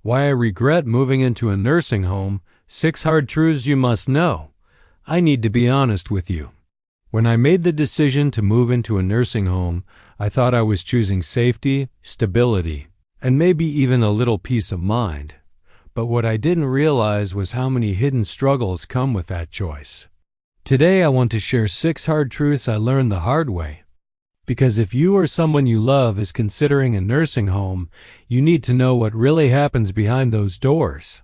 Why I regret moving into a nursing home, 6 hard truths you must know. I need to be honest with you. When I made the decision to move into a nursing home, I thought I was choosing safety, stability, and maybe even a little peace of mind. But what I didn't realize was how many hidden struggles come with that choice. Today I want to share 6 hard truths I learned the hard way. Because if you or someone you love is considering a nursing home, you need to know what really happens behind those doors.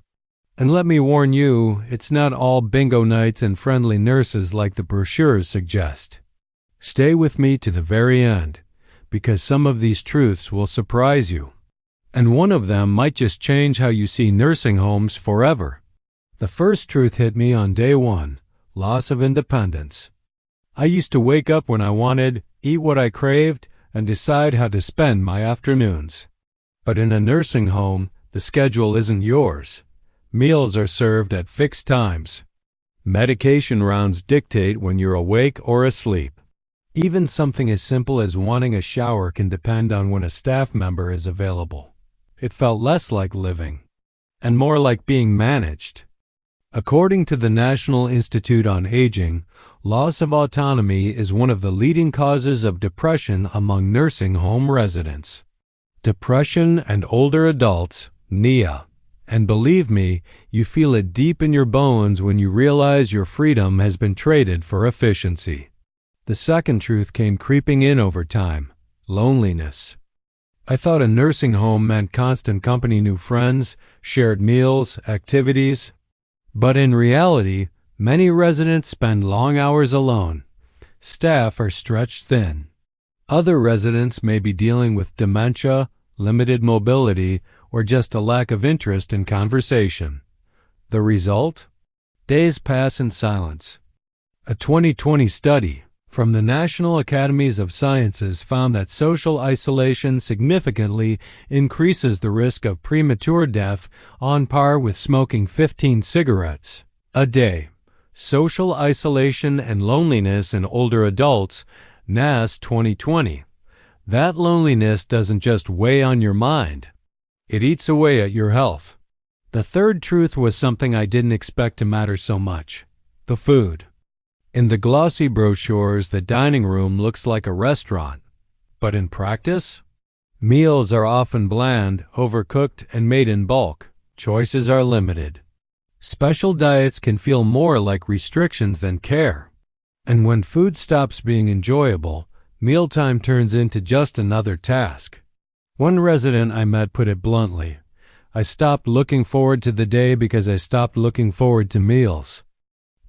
And let me warn you, it's not all bingo nights and friendly nurses like the brochures suggest. Stay with me to the very end, because some of these truths will surprise you. And one of them might just change how you see nursing homes forever. The first truth hit me on day 1, loss of independence. I used to wake up when I wanted, eat what I craved, and decide how to spend my afternoons. But in a nursing home, the schedule isn't yours. Meals are served at fixed times. Medication rounds dictate when you're awake or asleep. Even something as simple as wanting a shower can depend on when a staff member is available. It felt less like living, and more like being managed. According to the National Institute on Aging, loss of autonomy is one of the leading causes of depression among nursing home residents. Depression and older adults, NIA. And believe me, you feel it deep in your bones when you realize your freedom has been traded for efficiency. The second truth came creeping in over time: loneliness. I thought a nursing home meant constant company, new friends, shared meals, activities. But in reality, many residents spend long hours alone. Staff are stretched thin. Other residents may be dealing with dementia, limited mobility, or just a lack of interest in conversation. The result? Days pass in silence. A 2020 study from the National Academies of Sciences found that social isolation significantly increases the risk of premature death, on par with smoking 15 cigarettes a day. Social isolation and loneliness in older adults, NAS 2020. That loneliness doesn't just weigh on your mind. It eats away at your health. The third truth was something I didn't expect to matter so much: the food. In the glossy brochures, the dining room looks like a restaurant. But in practice, meals are often bland, overcooked, and made in bulk. Choices are limited. Special diets can feel more like restrictions than care. And when food stops being enjoyable, mealtime turns into just another task. One resident I met put it bluntly: I stopped looking forward to the day because I stopped looking forward to meals.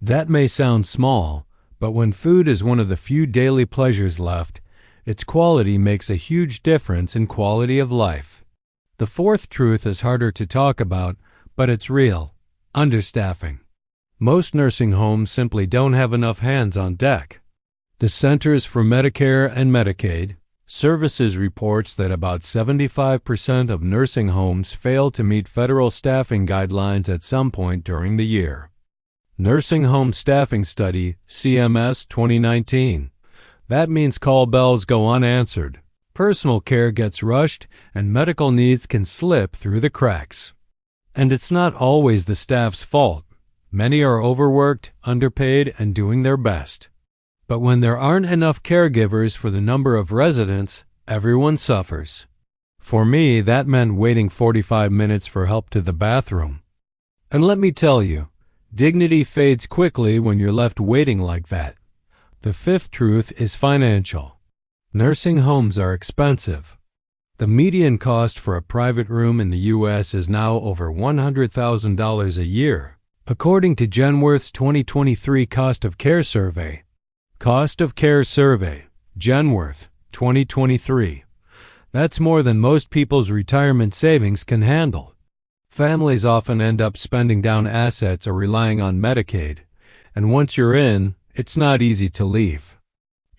That may sound small, but when food is one of the few daily pleasures left, its quality makes a huge difference in quality of life. The fourth truth is harder to talk about, but it's real: understaffing. Most nursing homes simply don't have enough hands on deck. The Centers for Medicare and Medicaid Services reports that about 75% of nursing homes fail to meet federal staffing guidelines at some point during the year. Nursing Home Staffing Study, CMS 2019. That means call bells go unanswered, personal care gets rushed, and medical needs can slip through the cracks. And it's not always the staff's fault. Many are overworked, underpaid, and doing their best. But when there aren't enough caregivers for the number of residents, everyone suffers. For me, that meant waiting 45 minutes for help to the bathroom. And let me tell you, dignity fades quickly when you're left waiting like that. The fifth truth is financial. Nursing homes are expensive. The median cost for a private room in the U.S. is now over $100,000 a year, according to Genworth's 2023 Cost of Care Survey. Cost of Care Survey, Genworth, 2023. That's more than most people's retirement savings can handle. Families often end up spending down assets or relying on Medicaid, and once you're in, it's not easy to leave.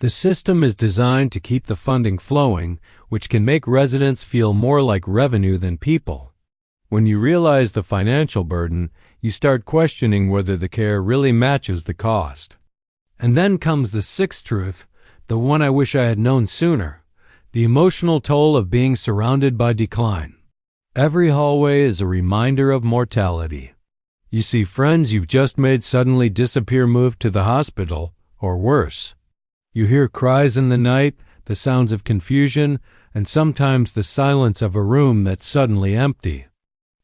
The system is designed to keep the funding flowing, which can make residents feel more like revenue than people. When you realize the financial burden, you start questioning whether the care really matches the cost. And then comes the sixth truth, the one I wish I had known sooner: the emotional toll of being surrounded by decline. Every hallway is a reminder of mortality. You see friends you've just made suddenly disappear, moved to the hospital, or worse. You hear cries in the night, the sounds of confusion, and sometimes the silence of a room that's suddenly empty.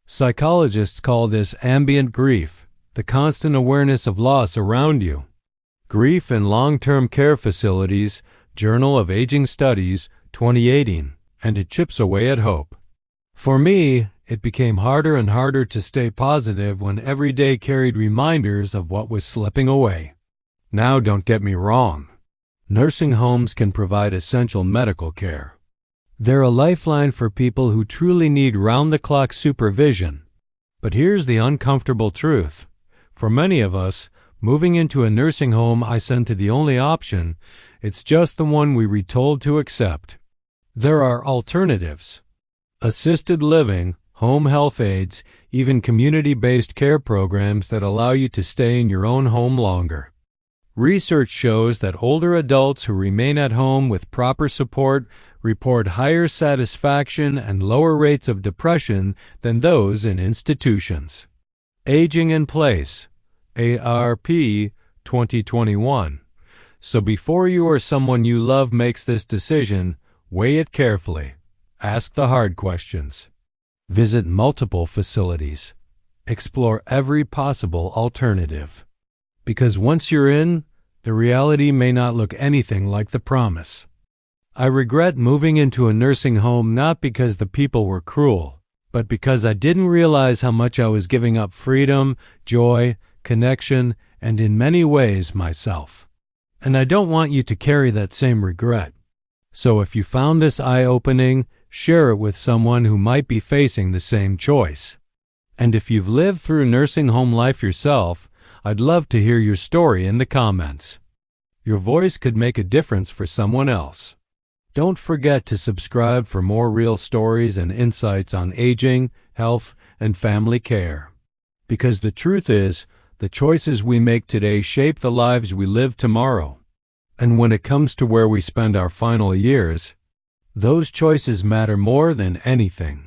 Psychologists call this ambient grief, the constant awareness of loss around you. Grief in Long-Term Care Facilities, Journal of Aging Studies, 2018, and it chips away at hope. For me, it became harder and harder to stay positive when every day carried reminders of what was slipping away. Now, don't get me wrong. Nursing homes can provide essential medical care. They're a lifeline for people who truly need round-the-clock supervision. But here's the uncomfortable truth. For many of us, moving into a nursing home isn't the only option. It's just the one we were told to accept. There are alternatives. Assisted living, home health aides, even community-based care programs that allow you to stay in your own home longer. Research shows that older adults who remain at home with proper support report higher satisfaction and lower rates of depression than those in institutions. Aging in Place, ARP 2021. So before you or someone you love makes this decision, weigh it carefully. Ask the hard questions. Visit multiple facilities. Explore every possible alternative. Because once you're in, the reality may not look anything like the promise. I regret moving into a nursing home not because the people were cruel, but because I didn't realize how much I was giving up freedom, joy, connection, and in many ways myself. And I don't want you to carry that same regret. So if you found this eye-opening, share it with someone who might be facing the same choice. And if you've lived through nursing home life yourself, I'd love to hear your story in the comments. Your voice could make a difference for someone else. Don't forget to subscribe for more real stories and insights on aging, health, and family care. Because the truth is, the choices we make today shape the lives we live tomorrow. And when it comes to where we spend our final years, those choices matter more than anything.